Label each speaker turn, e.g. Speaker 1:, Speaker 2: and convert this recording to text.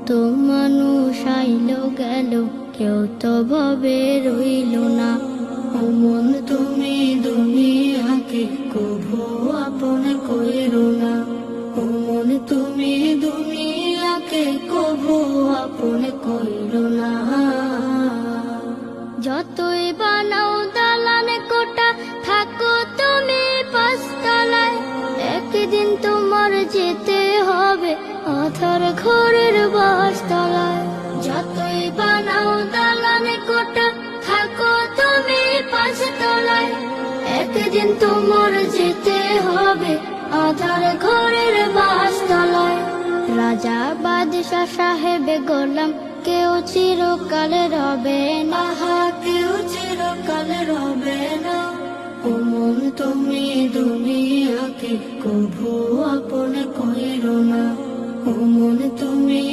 Speaker 1: তো মানুষ আইলো গেল, কেউ তো ভাবে রইল না। ও মন তুমি দুনিয়াকে কভু আপন কইরো না। ও মন তুমি দুনিয়াকে কভু আপন কইরো না। যতই বানাও দালান কোটা, থাকো তুমি পাঁচতলায়, একদিন তোমার যেতে হবে আধার ঘরের বাসতলায়। যতই বানাও দালান কোটা, থাকো তুমি পাঁচতলায়, একদিন তোমার যেতে হবে আধার ঘরের বাসতলায়। রাজা বাদশা সাহেব গোলাম কেউ চিরকাল রবে না, কেউ চিরকাল রবে না। ও মন তুমি দুনিয়াকে কভু আপন কইরো না। ও মন তুমি